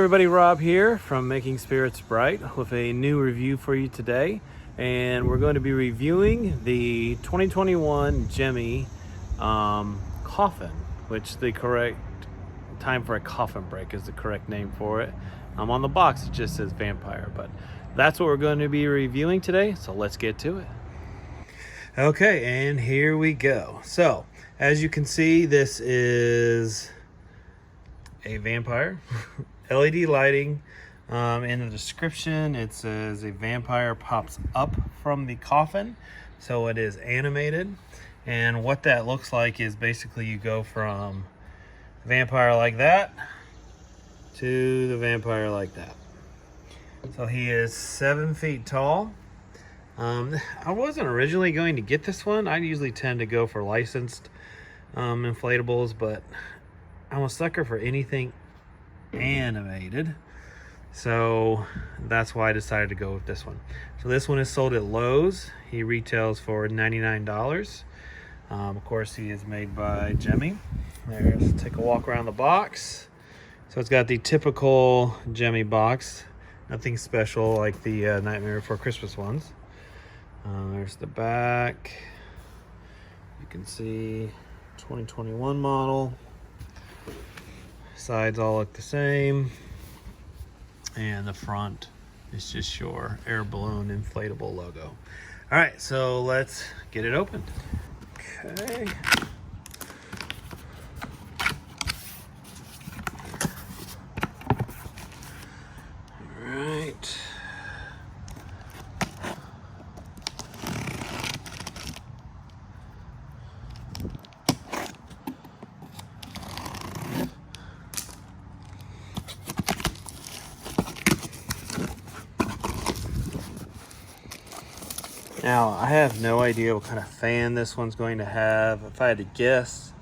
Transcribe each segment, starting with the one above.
everybody, Rob here from Making Spirits Bright with a new review for you today. And we're going to be reviewing the 2021 Gemmy Coffin, which the correct time for a coffin break is the correct name for it. On the box it just says vampire, but that's what we're going to be reviewing today, so let's get to it. Okay, and here we go. So, as you can see, this is a vampire. LED lighting. In the description it says a vampire pops up from the coffin, so it is animated. And what that looks like is basically you go from vampire like that to the vampire like that. So he is 7 feet tall. I wasn't originally going to get this one. I usually tend to go for licensed inflatables, but I'm a sucker for anything animated, so that's why I decided to go with this one. So this one is sold at Lowe's. He retails for $99. Of course, he is made by Gemmy. Let's take a walk around the box. So it's got the typical Gemmy box, nothing special like the Nightmare Before Christmas ones. There's the back. You can see 2021 model. Sides all look the same. And the front is just your air balloon inflatable logo. All right, so let's get it opened. Okay. All right. Now, I have no idea what kind of fan this one's going to have. If I had to guess,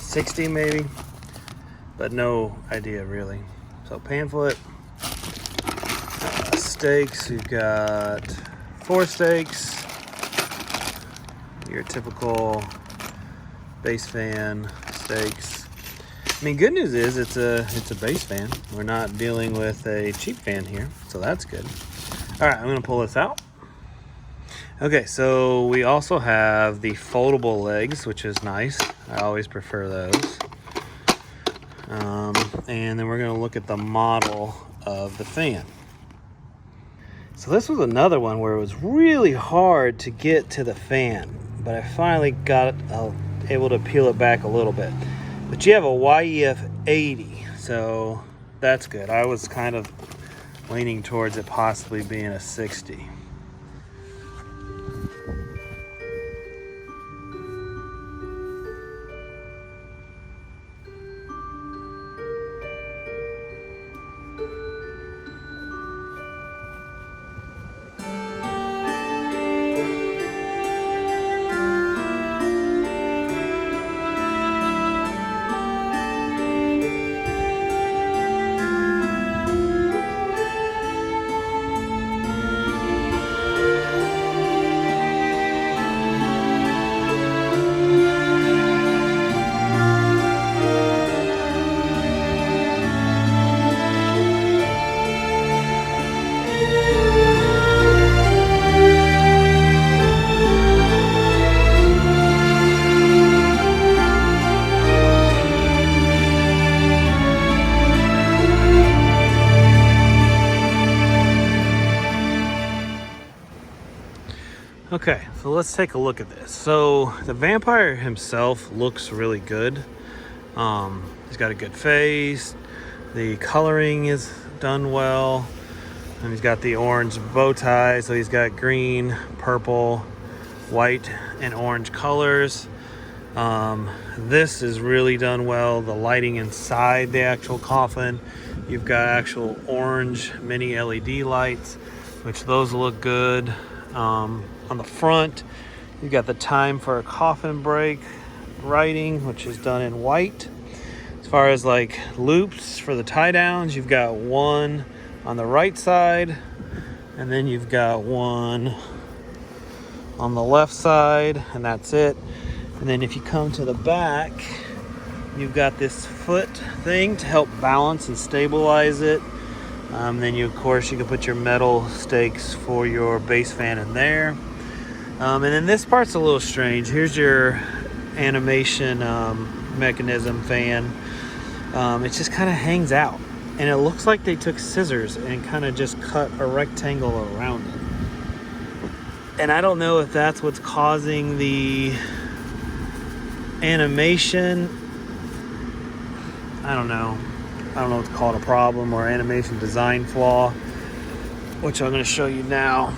60 maybe, but no idea really. So pamphlet, stakes, we've got 4 stakes, your typical base fan stakes. I mean, good news is it's a base fan. We're not dealing with a cheap fan here, so that's good. All right, I'm gonna pull this out. Okay, so we also have the foldable legs, which is nice. I always prefer those. And then we're gonna look at the model of the fan. So this was another one where it was really hard to get to the fan, but I finally got able to peel it back a little bit. But you have a YEF 80, so that's good. I was kind of leaning towards it possibly being a 60. Okay, so let's take a look at this. So the vampire himself looks really good. He's got a good face. The coloring is done well. And he's got the orange bow tie, so he's got green, purple, white, and orange colors. This is really done well. The lighting inside the actual coffin. You've got actual orange mini LED lights, which those look good. On the front, you've got the time for a coffin break writing, which is done in white. As far as like loops for the tie downs, you've got one on the right side, and then you've got one on the left side, and that's it. And then if you come to the back, you've got this foot thing to help balance and stabilize it. Then you, of course, you can put your metal stakes for your base fan in there. And then this part's a little strange. Here's your animation mechanism fan. It just kind of hangs out. And it looks like they took scissors and kind of just cut a rectangle around it. And I don't know if that's what's causing the animation. I don't know what's called a problem or animation design flaw, which I'm going to show you now.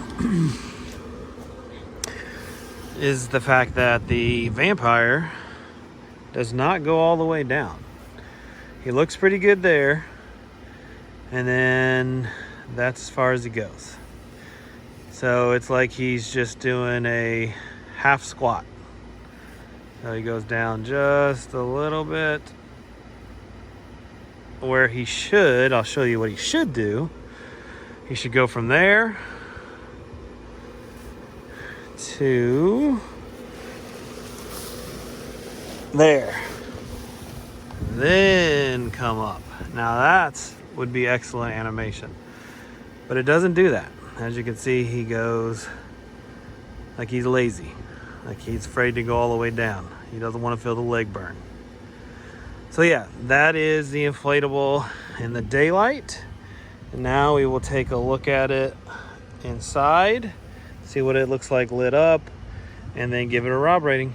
Is the fact that the vampire does not go all the way down. He looks pretty good there, and then that's as far as he goes. So it's like he's just doing a half squat. So he goes down just a little bit where he should. I'll show you what he should do. He should go from there to there, then come up. Now that would be excellent animation, but it doesn't do that. As you can see, he goes like he's lazy, like he's afraid to go all the way down. He doesn't want to feel the leg burn. So yeah, that is the inflatable in the daylight. And now we will take a look at it inside, see what it looks like lit up, and then give it a Rob rating.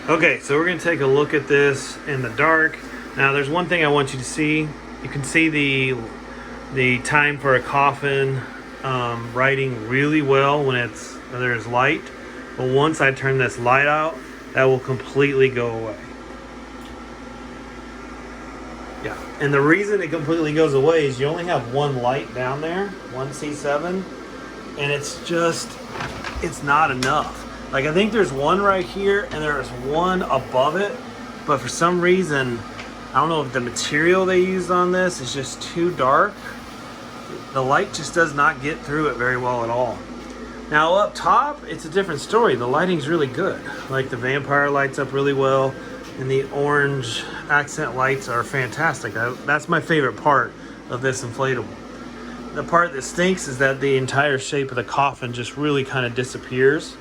Okay, so we're gonna take a look at this in the dark. Now there's one thing I want you to see. You can see the time for a Coffin writing really well when there's light. But once I turn this light out, that will completely go away. Yeah, and the reason it completely goes away is you only have one light down there, one C7, and it's not enough. Like, I think there's one right here and there's one above it, but for some reason, I don't know if the material they used on this is just too dark. The light just does not get through it very well at all. Now up top, it's a different story. The lighting's really good. Like, the vampire lights up really well, and the orange accent lights are fantastic. That's my favorite part of this inflatable. The part that stinks is that the entire shape of the coffin just really kind of disappears.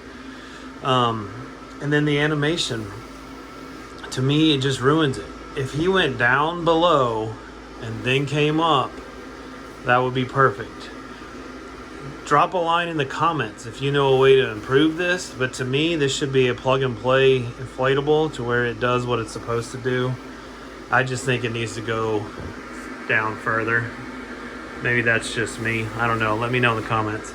And then the animation, to me, it just ruins it. If he went down below and then came up, that would be perfect. Drop a line in the comments if you know a way to improve this, but to me, this should be a plug and play inflatable to where it does what it's supposed to do. I just think it needs to go down further. Maybe that's just me. I don't know. Let me know in the comments.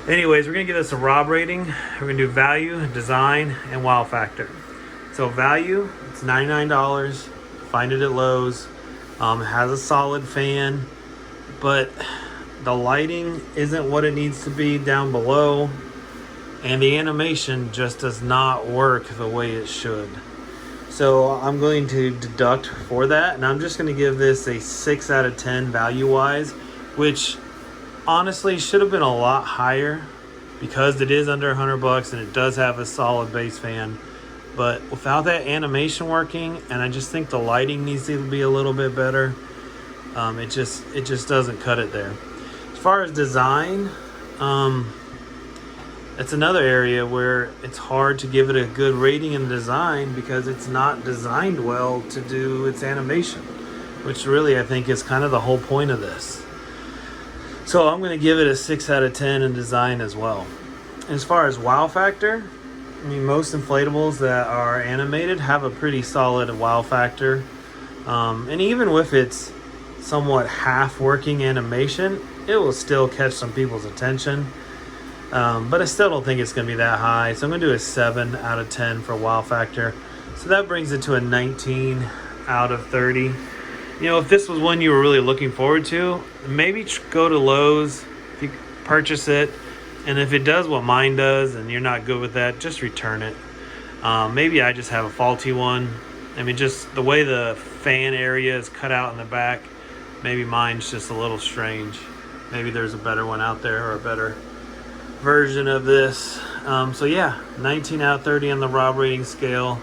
Anyways, we're going to give this a Rob rating. We're going to do value, design, and wow factor. So value, it's $99. Find it at Lowe's. It has a solid fan, but the lighting isn't what it needs to be down below, and the animation just does not work the way it should. So I'm going to deduct for that, and I'm just going to give this a 6 out of 10 value-wise, which honestly should have been a lot higher because it is under $100 and it does have a solid base fan. But without that animation working, and I just think the lighting needs to be a little bit better, it just doesn't cut it there. As far as design, it's another area where it's hard to give it a good rating in design because it's not designed well to do its animation, which really I think is kind of the whole point of this. So I'm going to give it a 6 out of 10 in design as well. As far as wow factor, I mean, most inflatables that are animated have a pretty solid wow factor. And even with its somewhat half working animation, it will still catch some people's attention. But I still don't think it's going to be that high. So I'm going to do a 7 out of 10 for wow factor. So that brings it to a 19 out of 30. You know, if this was one you were really looking forward to, maybe go to Lowe's, if you purchase it, and if it does what mine does and you're not good with that, just return it. Maybe I just have a faulty one. I mean, just the way the fan area is cut out in the back, maybe mine's just a little strange. Maybe there's a better one out there or a better version of this. So yeah, 19 out of 30 on the Rob rating scale.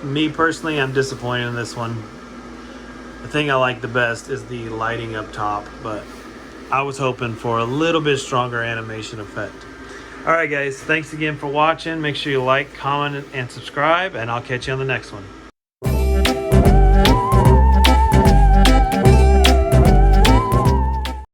Me personally, I'm disappointed in this one. The thing I like the best is the lighting up top, but I was hoping for a little bit stronger animation effect. All right, guys, thanks again for watching. Make sure you like, comment, and subscribe, and I'll catch you on the next one.